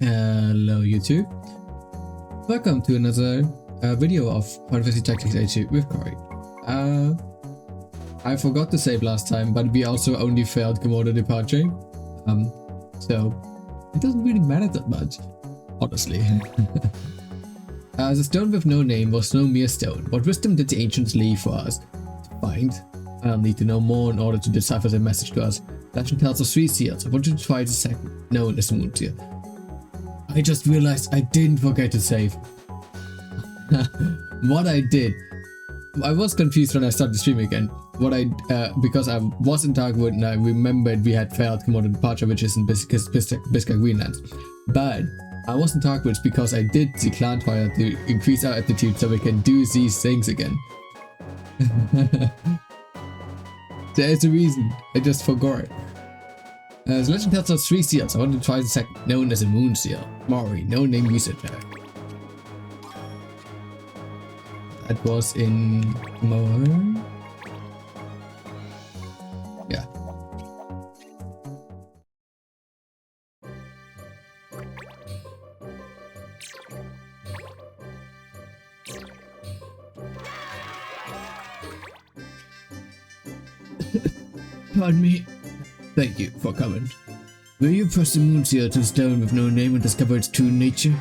Hello YouTube. Welcome to another video of Final Fantasy Tactics 82 with Corey. I forgot to save last time, but we also only failed Grimoire departure. So it doesn't really matter that much, honestly. The stone with no name was no mere stone. What wisdom did the ancients leave for us to find? I'll need to know more in order to decipher their message to us. Legend tells of 3 seals. I want you to try the second, known as the Moon Seal. I just realized I didn't forget to save. What I did, I was confused when I started the stream again. Because I was in Darkwood and I remembered we had failed Grimoire departure, which is in Bisca Greenland. But I was in Darkwood because I did the clan trial to increase our aptitude so we can do these things again. There is a reason, I just forgot. The legend tells us 3 seals. I want to try the second, known as a moon seal. Maury, no name researcher. That was in Grimoire. Yeah. Pardon me. Thank you for coming. Will you press the moon seal to the stone with no name and discover its true nature?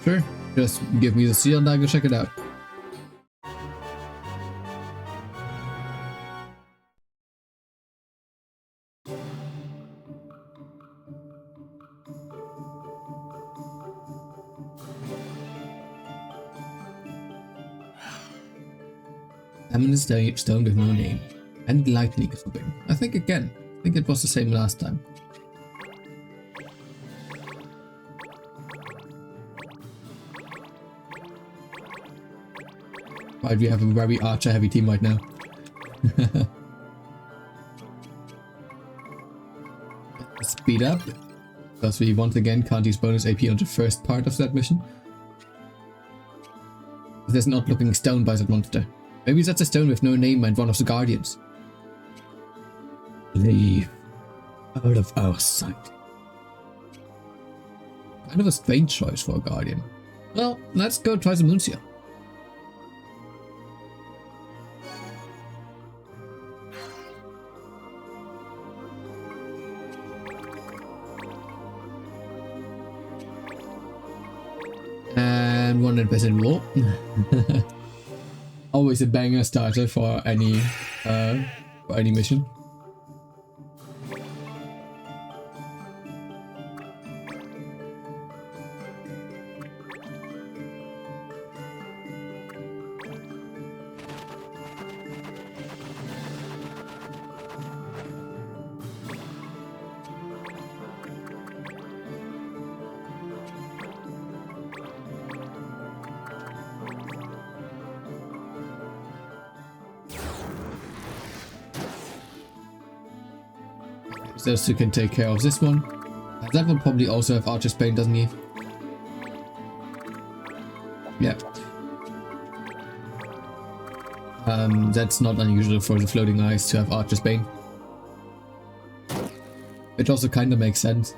Sure. Just give me the seal and I'll go check it out. Amethyst stone with no name. And lightning forbidden. I think it was the same last time. Right, we have a very archer heavy team right now. Speed up, because we once again can't use bonus AP on the first part of that mission. There's an odd looking stone by that monster. Maybe that's a stone with no name and one of the guardians. Leave out of our sight. Kind of a strange choice for a guardian. Well, let's go try the moon seal. And 100% war. Always a banger starter for any mission. Those two can take care of this one. That one probably also have Archer's Bane, doesn't he? Yeah. That's not unusual for the floating eyes to have Archer's Bane. It also kind of makes sense.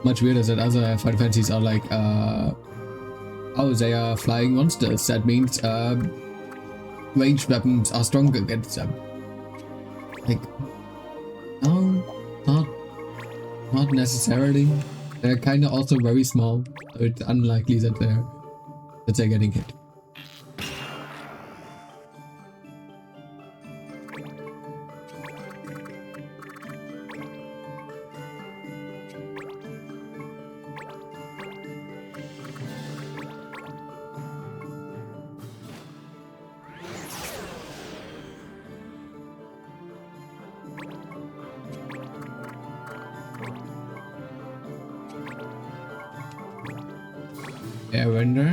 Much weirder that other Final Fantasies are like, oh, they are flying monsters. That means ranged weapons are stronger against them. Like, no, not necessarily. They're kind of also very small, so it's unlikely that they're getting hit. Airbender.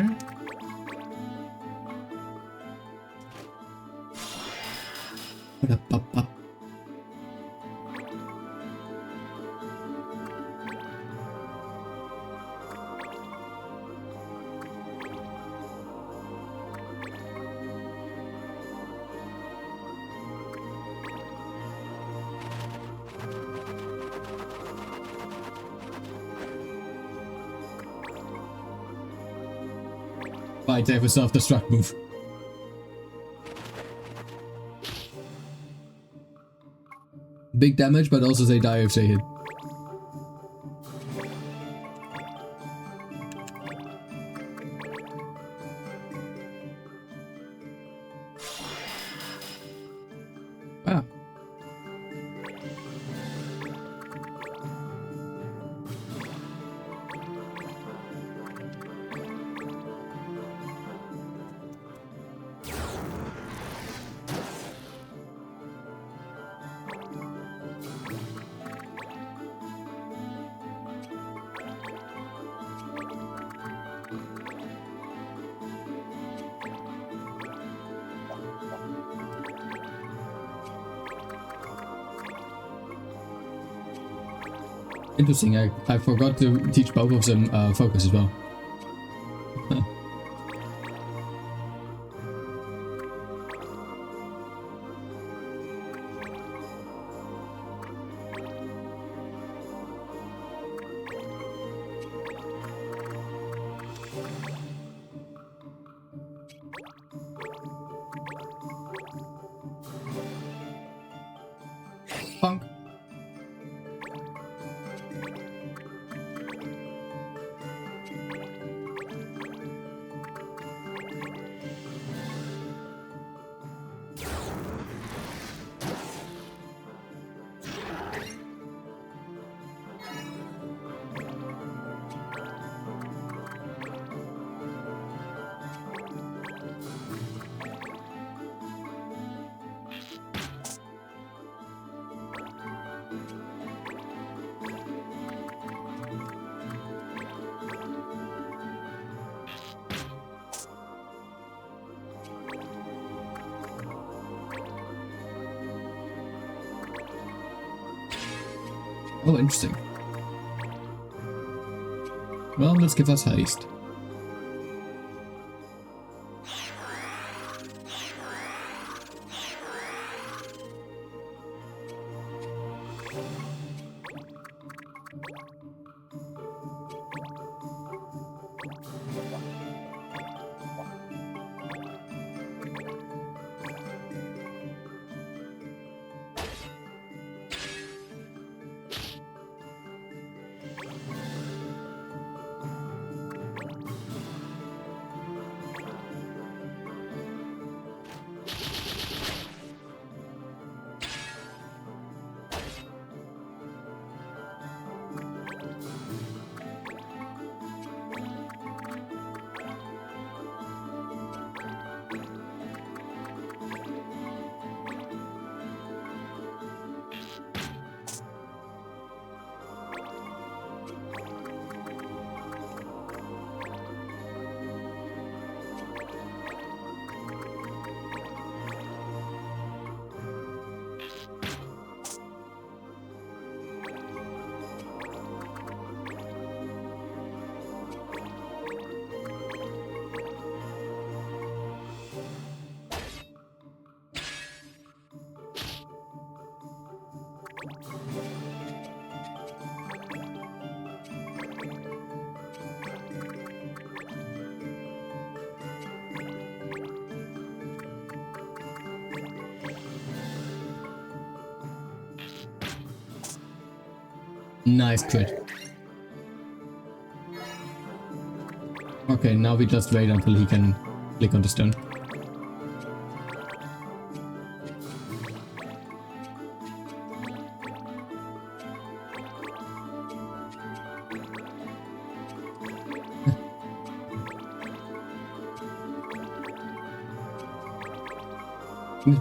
fight, I have a self-destruct move. Big damage, but also they die if they hit. Ah. Interesting, I forgot to teach both of them focus as well. Punk. Oh, interesting. Well, let's give us haste. Nice crit. Okay, now we just wait until he can click on the stone.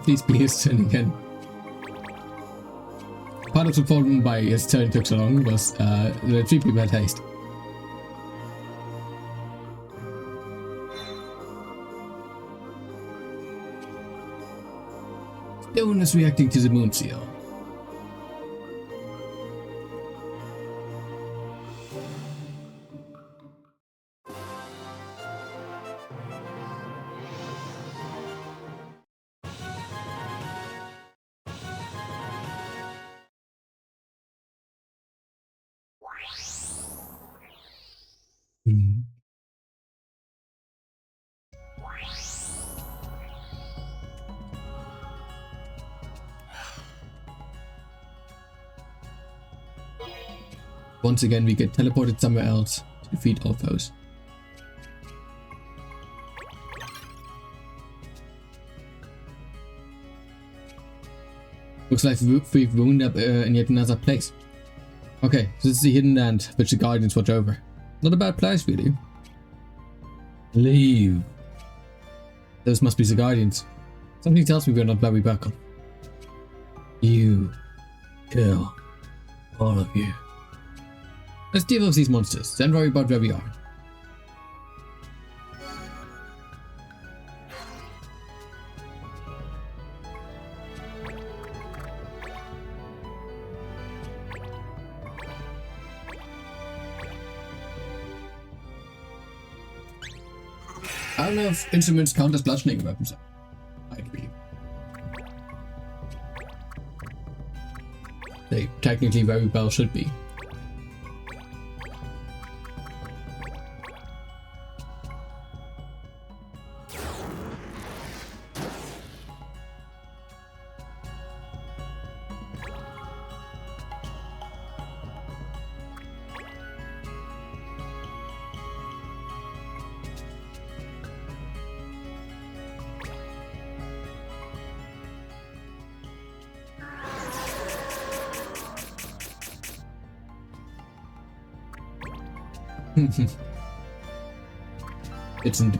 Please be his turn again. Part of the problem why his turn took so long was the 3 people had haste. Stone is reacting to the moon seal. Once again, we get teleported somewhere else to defeat all foes. Looks like we've wound up in yet another place. Okay, so this is the hidden land which the Guardians watch over. Not a bad place, really. Leave. Those must be the Guardians. Something tells me we're not very welcome. You. Kill. All of you. Let's deal with these monsters, then worry about where we are. I don't know if instruments count as bludgeoning weapons. Might be. They technically very well should be.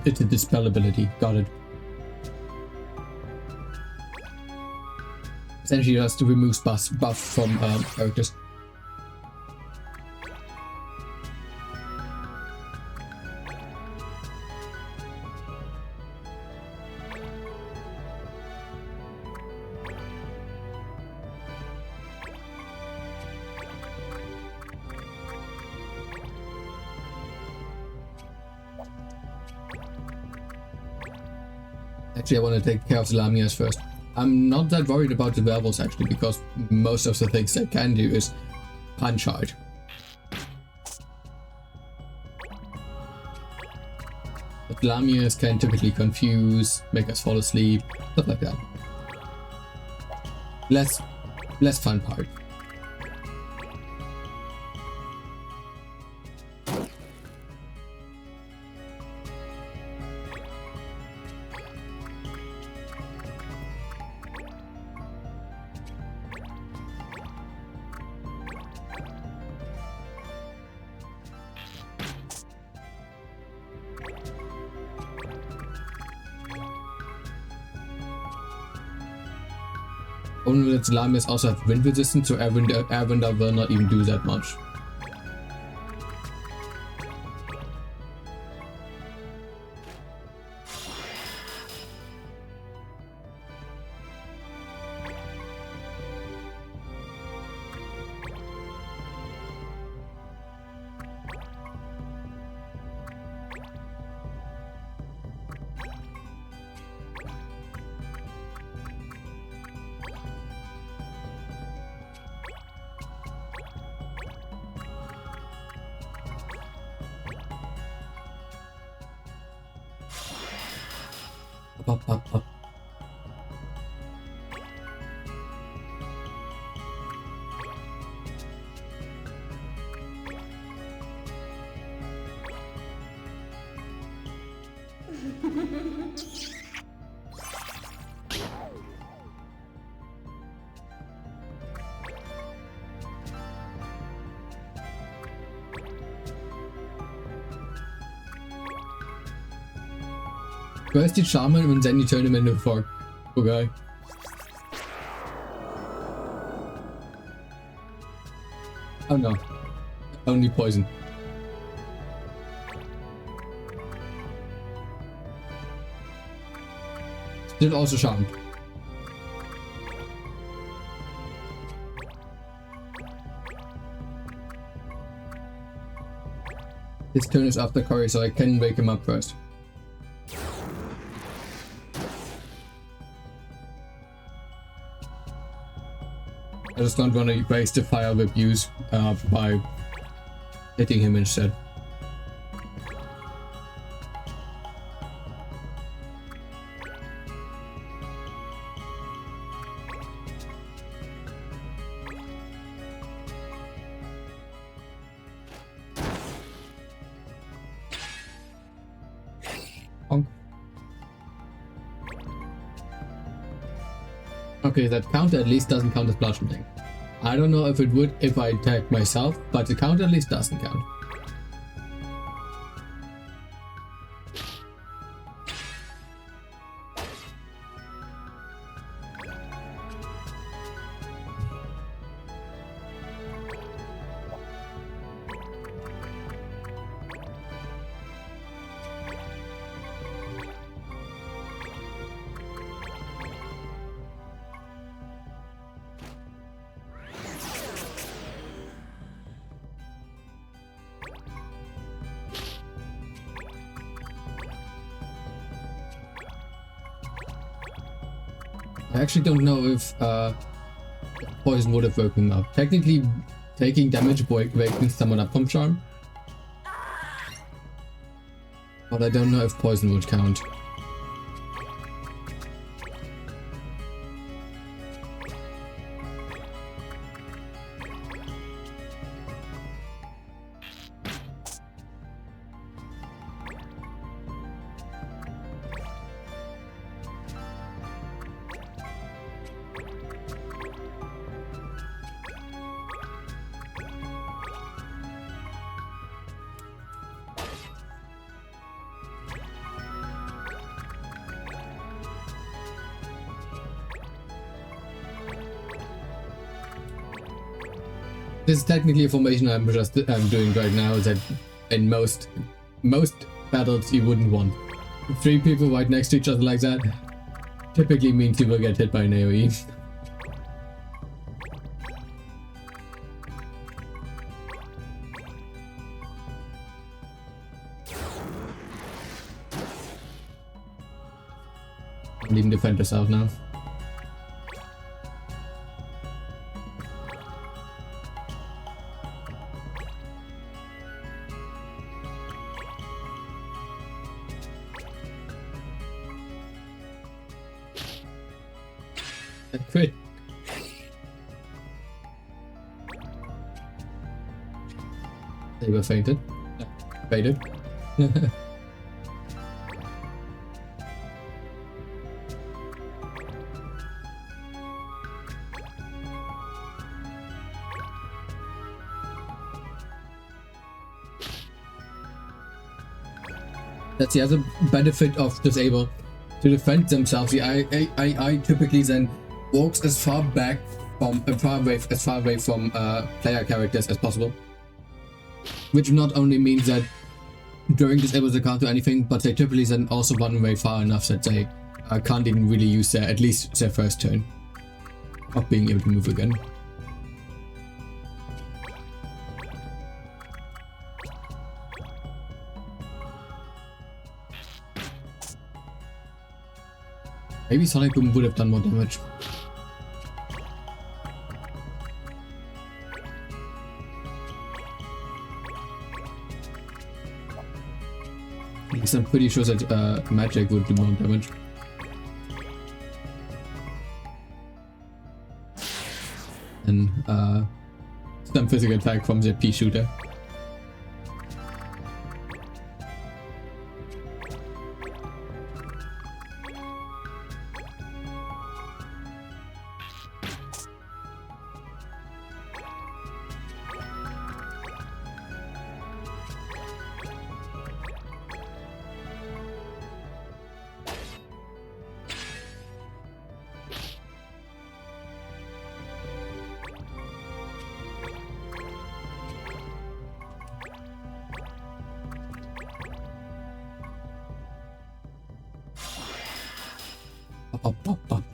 It's a dispel ability. Got it. Essentially, it has to remove buff from characters. Actually, I want to take care of the Lamias first. I'm not that worried about the werewolves actually, because most of the things they can do is punch hard. But Lamias can typically confuse, make us fall asleep, stuff like that. Less fun part. Only that the Lamias also have wind resistance, so Airwinder will not even do that much. Up. First you charm him and then you turn him into a fork. Poor guy. Oh no. Only poison. Still also charmed. His turn is after Cory, so I can wake him up first. I just don't want to waste the fire whip use by hitting him instead. Okay, that counter at least doesn't count as bludgeoning. I don't know if it would if I attack myself, but the counter at least doesn't count. I actually don't know if poison would have woken him up. Technically, taking damage wakens someone up from charm. But I don't know if poison would count. This is technically a formation I'm doing right now that in most battles you wouldn't want. 3 people right next to each other like that typically means you will get hit by an AoE. Can't even defend yourself now. Quit. They were fainted. Faded. That's the other benefit of disable. To defend themselves, the I typically then walks as far back from as far away from player characters as possible, which not only means that during disable they can't do anything, but they typically then also run away far enough that they can't even really use their at least their first turn of being able to move again. Maybe Sonic Boom would have done more damage. At least I'm pretty sure that magic would do more damage. And some physical attack from the pea shooter. Pop, pop, pop.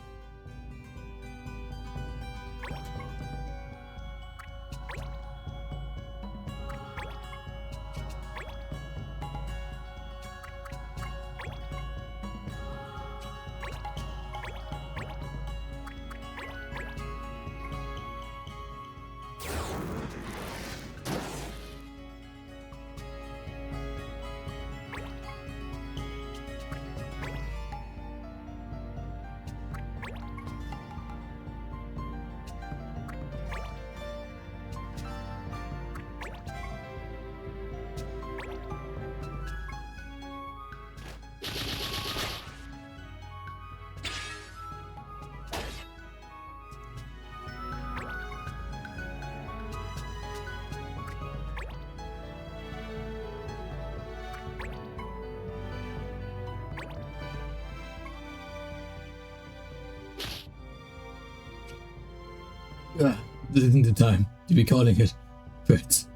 This isn't the time to be calling it quits.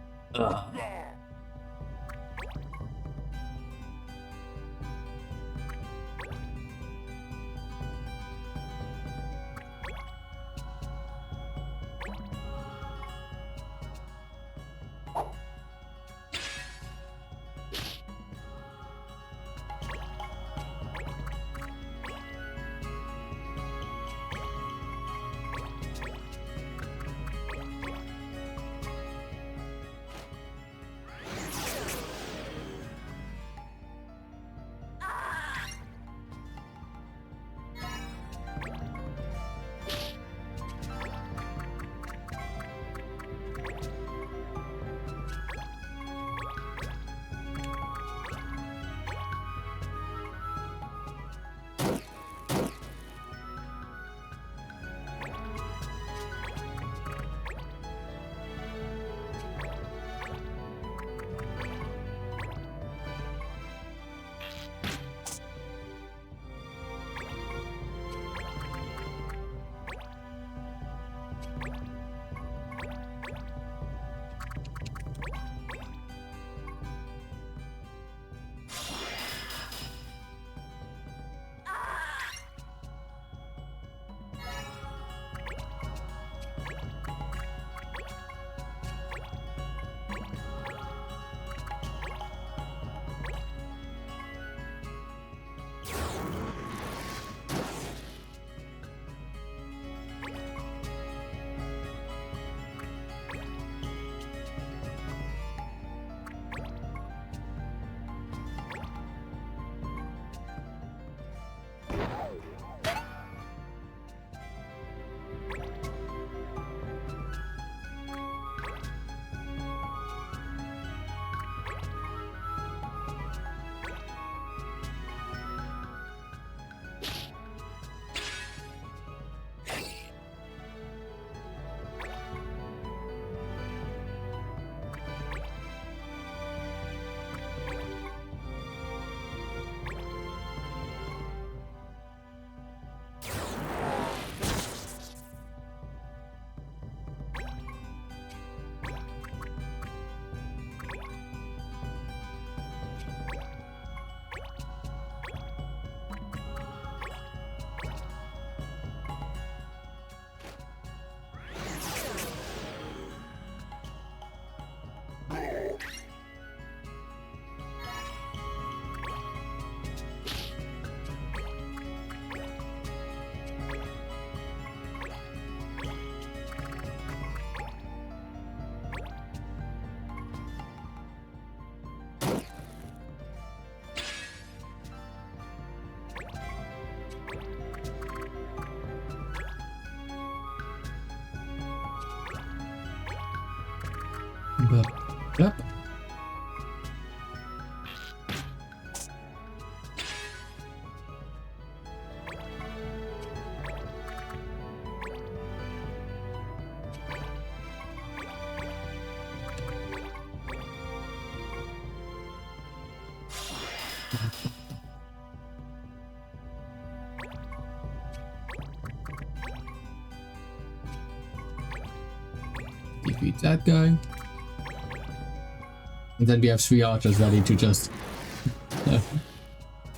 Yep. Defeat that guy. And then we have 3 archers ready to just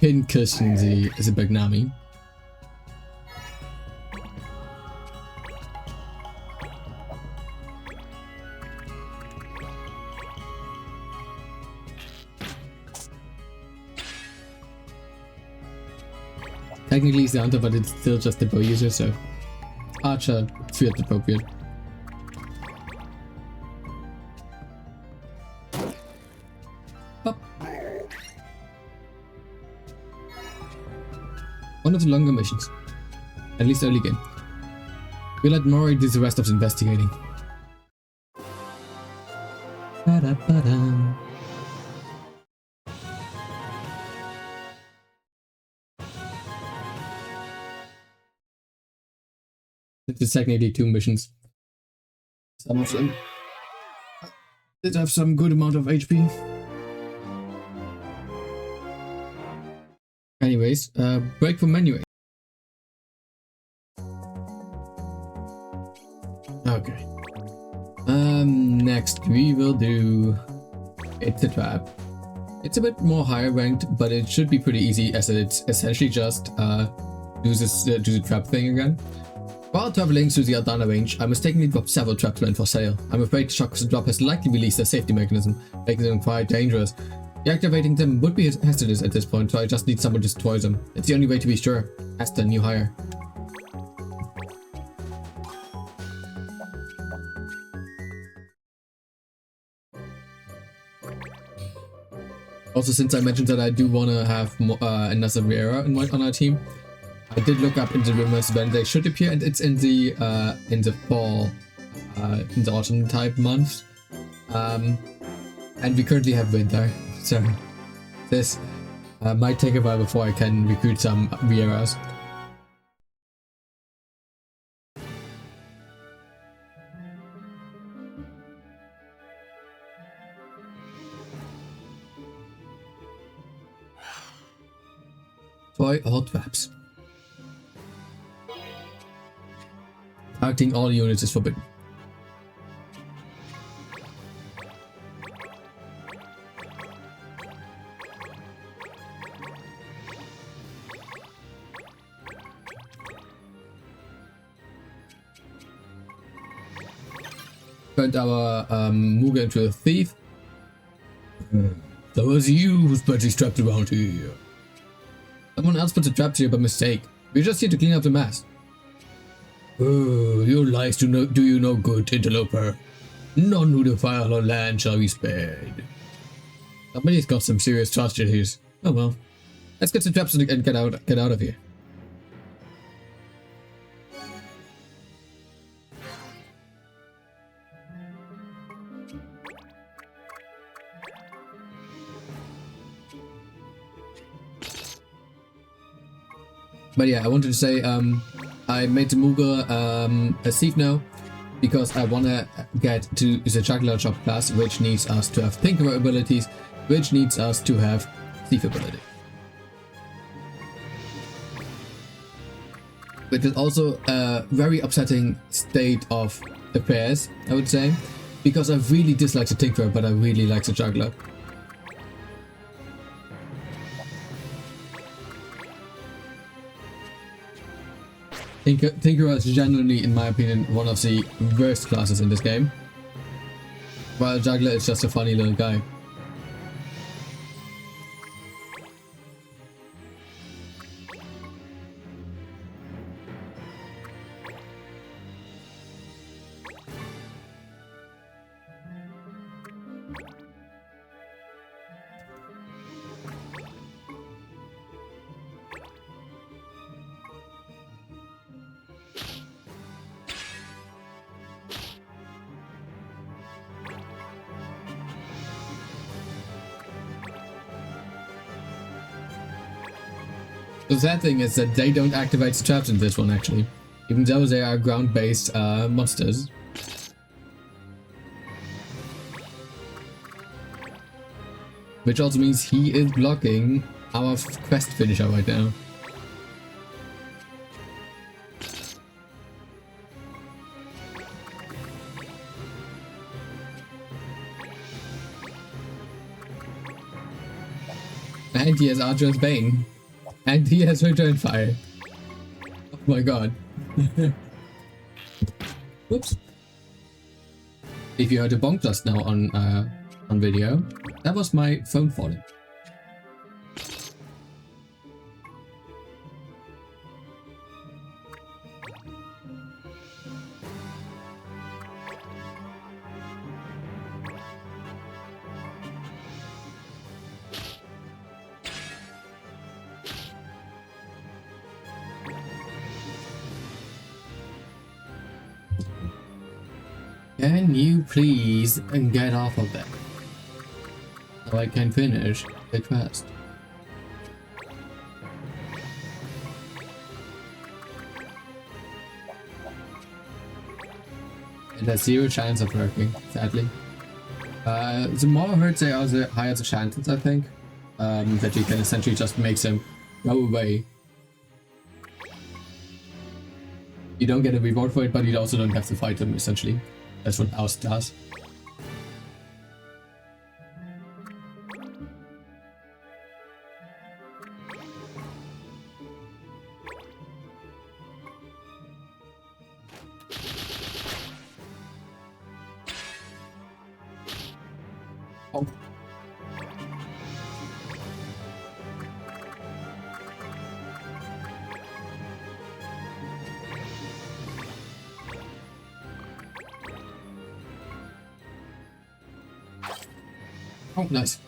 pin cushion the Bagnami. Technically he's the hunter, but it's still just a bow user, so archer feels appropriate. Up. One of the longer missions, at least early game. We'll let Mori do the rest of the investigating. Ba-da-ba-dum. It's technically 2 missions. Some of them did have some good amount of HP. Anyways, break from menu. Okay. we will do... It's a trap. It's a bit more higher ranked, but it should be pretty easy as it's essentially just do the trap thing again. While traveling through the Aldana range, I mistakenly dropped several traps meant for sale. I'm afraid Shock's drop has likely released a safety mechanism, making them quite dangerous. Deactivating them would be hazardous at this point, so I just need someone to destroy them. It's the only way to be sure. Aston, new hire. Also, since I mentioned that I do want to have another Riera on our team, I did look up into rumors when they should appear, and it's in the fall, in the autumn type months, and we currently have winter, so this might take a while before I can recruit some Rieras. Toy all traps. Targeting all units is forbidden. Turned our Muga into a thief. That was you who spread these traps around here. Someone else put the traps here by mistake. We're just here to clean up the mess. Oh, your lies do you no good, interloper. None who defile our land shall be spared. Somebody's got some serious trust issues. Oh well. Let's get some traps and get out of here. But yeah, I wanted to say, I made the Muga a thief now, because I want to get to the Juggler Shop class, which needs us to have Tinkerer abilities, which needs us to have thief ability. Which is also a very upsetting state of affairs, I would say, because I really dislike the Tinkerer, but I really like the Juggler. Tinkerer is generally, in my opinion, one of the worst classes in this game, while Juggler is just a funny little guy. The sad thing is that they don't activate the traps in this one, actually, even though they are ground-based monsters. Which also means he is blocking our quest finisher right now. And he has Archer's Bane. And he has return fire. Oh my god. Whoops. If you heard a bonk just now on video, that was my phone falling. Can you please get off of that, so I can finish the quest? It has zero chance of working, sadly. The more hurt they are, the higher the chances, I think, that you can essentially just make them go away. You don't get a reward for it, but you also don't have to fight them, essentially. That's what Oust does. Oh. Oh, nice.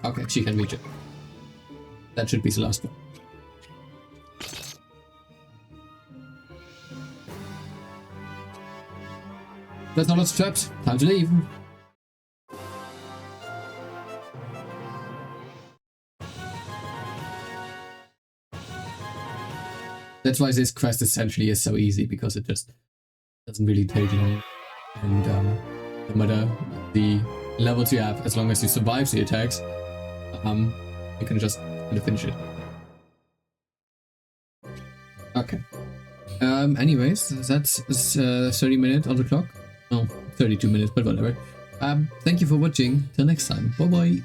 Okay, she can reach it. That should be the last one. That's not lots of traps. Time to leave. That's why this quest essentially is so easy, because it just doesn't really take long. And no matter the levels you have, as long as you survive the attacks, you can just kind of finish it. Okay. Anyways, that's 30 minutes on the clock. No, 32 minutes, but whatever. Thank you for watching. Till next time. Bye bye.